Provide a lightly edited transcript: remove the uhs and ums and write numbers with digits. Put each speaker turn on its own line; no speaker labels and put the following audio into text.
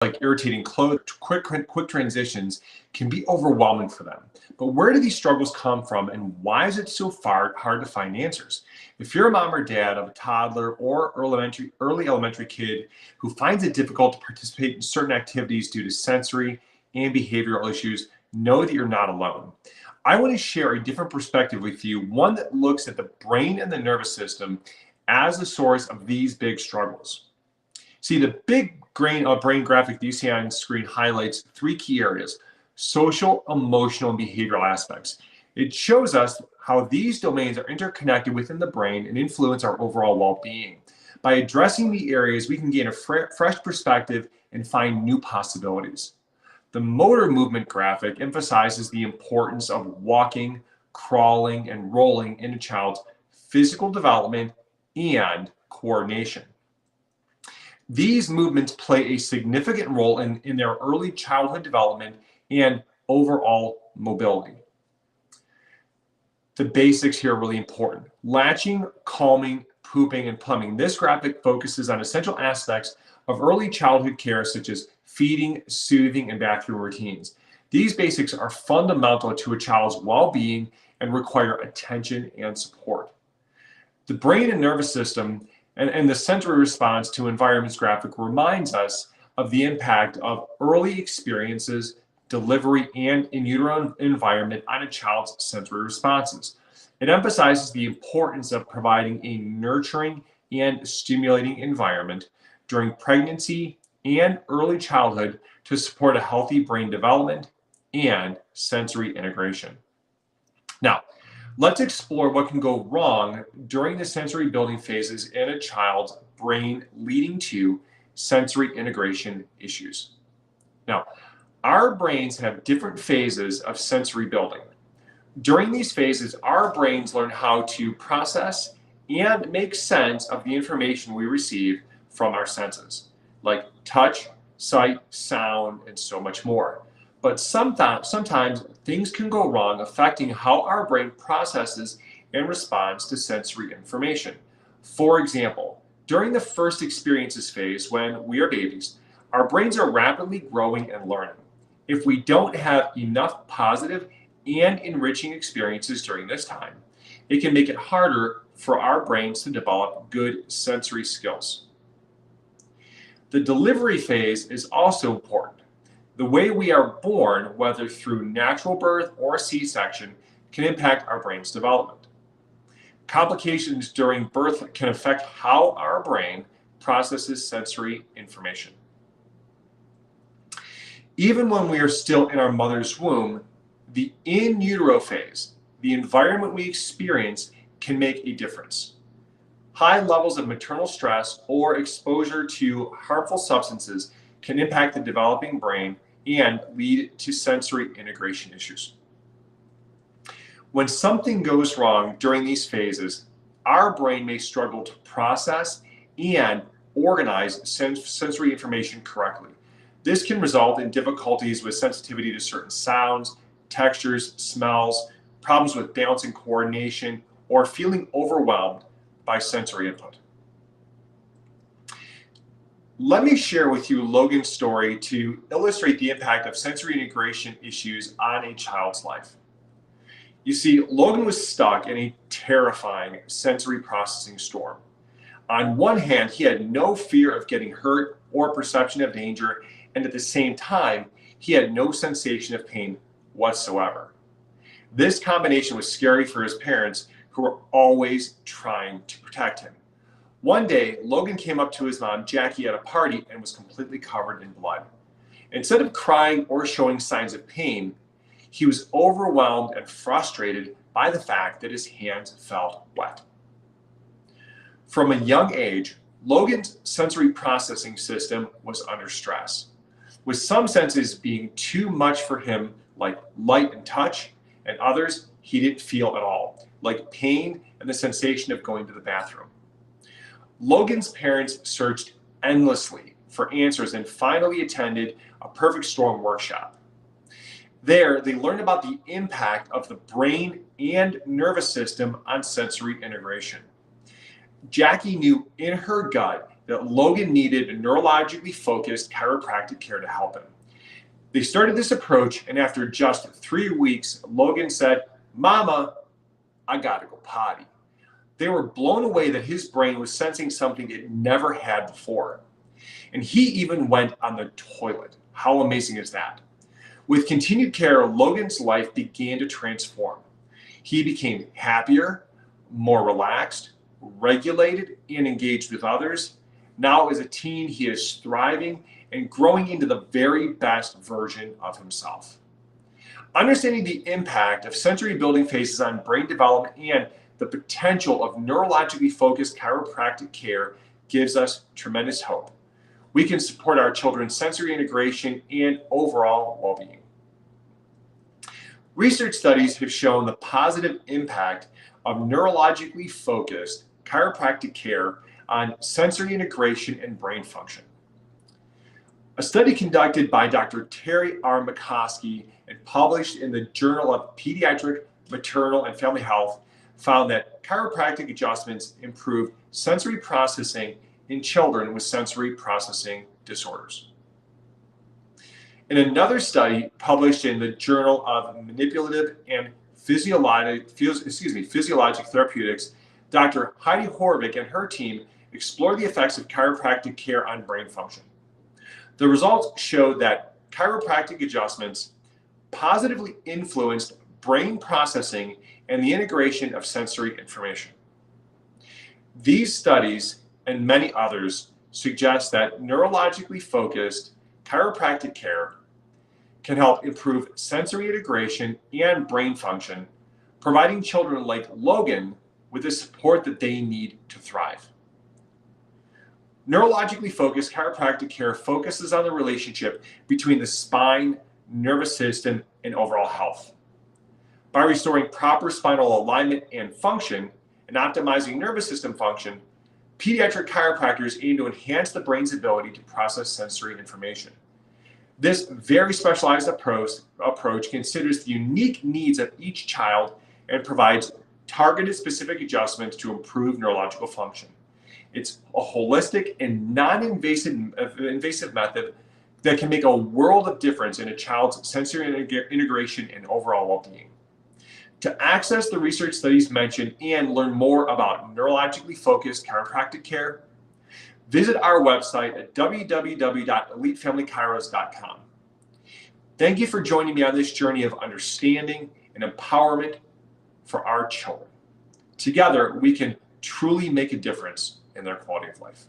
like irritating clothes, quick transitions can be overwhelming for them. But where do these struggles come from, and why is it so hard to find answers? If you're a mom or dad of a toddler or early elementary kid who finds it difficult to participate in certain activities due to sensory and behavioral issues, know that you're not alone. I want to share a different perspective with you, one that looks at the brain and the nervous system as the source of these big struggles. See, the big brain graphic that you see on screen highlights three key areas: social, emotional, and behavioral aspects. It shows us how these domains are interconnected within the brain and influence our overall well-being. By addressing the areas, we can gain a fresh perspective and find new possibilities. The motor movement graphic emphasizes the importance of walking, crawling, and rolling in a child's physical development and coordination. These movements play a significant role in their early childhood development and overall mobility. The basics here are really important: latching, calming, pooping, and plumbing. This graphic focuses on essential aspects of early childhood care, such as feeding, soothing, and bathroom routines. These basics are fundamental to a child's well-being and require attention and support. The brain and nervous system and the sensory response to environments graphic reminds us of the impact of early experiences, delivery, and in utero environment on a child's sensory responses. It emphasizes the importance of providing a nurturing and stimulating environment during pregnancy and early childhood to support a healthy brain development and sensory integration. Now, let's explore what can go wrong during the sensory building phases in a child's brain, leading to sensory integration issues. Now, our brains have different phases of sensory building. During these phases, our brains learn how to process and make sense of the information we receive from our senses, like touch, sight, sound, and so much more. But sometimes things can go wrong, affecting how our brain processes and responds to sensory information. For example, during the first experiences phase, when we are babies, our brains are rapidly growing and learning. If we don't have enough positive and enriching experiences during this time, it can make it harder for our brains to develop good sensory skills. The delivery phase is also important. The way we are born, whether through natural birth or C-section, can impact our brain's development. Complications during birth can affect how our brain processes sensory information. Even when we are still in our mother's womb, the in utero phase, the environment we experience, can make a difference. High levels of maternal stress or exposure to harmful substances can impact the developing brain and lead to sensory integration issues. When something goes wrong during these phases, our brain may struggle to process and organize sensory information correctly. This can result in difficulties with sensitivity to certain sounds, textures, smells, problems with balance and coordination, or feeling overwhelmed by sensory input. Let me share with you Logan's story to illustrate the impact of sensory integration issues on a child's life. You see, Logan was stuck in a terrifying sensory processing storm. On one hand, he had no fear of getting hurt or perception of danger, and at the same time, he had no sensation of pain whatsoever. This combination was scary for his parents, who were always trying to protect him. One day, Logan came up to his mom, Jackie, at a party and was completely covered in blood. Instead of crying or showing signs of pain, he was overwhelmed and frustrated by the fact that his hands felt wet. From a young age, Logan's sensory processing system was under stress, with some senses being too much for him, like light and touch, and others he didn't feel at all, like pain and the sensation of going to the bathroom. Logan's parents searched endlessly for answers and finally attended a perfect storm workshop. There, they learned about the impact of the brain and nervous system on sensory integration. Jackie knew in her gut that Logan needed a neurologically focused chiropractic care to help him. They started this approach, and after just 3 weeks, Logan said, "Mama, I gotta go potty." They were blown away that his brain was sensing something it never had before. And he even went on the toilet. How amazing is that? With continued care, Logan's life began to transform. He became happier, more relaxed, regulated, and engaged with others. Now, as a teen, he is thriving and growing into the very best version of himself. Understanding the impact of sensory building phases on brain development and the potential of neurologically focused chiropractic care gives us tremendous hope. We can support our children's sensory integration and overall well-being. Research studies have shown the positive impact of neurologically focused chiropractic care on sensory integration and brain function. A study conducted by Dr. Terry R. McCoskey and published in the Journal of Pediatric, Maternal, and Family Health found that chiropractic adjustments improve sensory processing in children with sensory processing disorders. In another study published in the Journal of Manipulative and Physiologic Therapeutics, Dr. Heidi Horvick and her team explored the effects of chiropractic care on brain function. The results showed that chiropractic adjustments positively influenced brain processing and the integration of sensory information. These studies and many others suggest that neurologically focused chiropractic care can help improve sensory integration and brain function, providing children like Logan with the support that they need to thrive. Neurologically focused chiropractic care focuses on the relationship between the spine, nervous system, and overall health. By restoring proper spinal alignment and function and optimizing nervous system function, pediatric chiropractors aim to enhance the brain's ability to process sensory information. This very specialized approach considers the unique needs of each child and provides targeted specific adjustments to improve neurological function. It's a holistic and non-invasive method that can make a world of difference in a child's sensory integration and overall well-being. To access the research studies mentioned and learn more about neurologically focused chiropractic care, visit our website at www.elitefamilychiros.com. Thank you for joining me on this journey of understanding and empowerment for our children. Together, we can truly make a difference in their quality of life.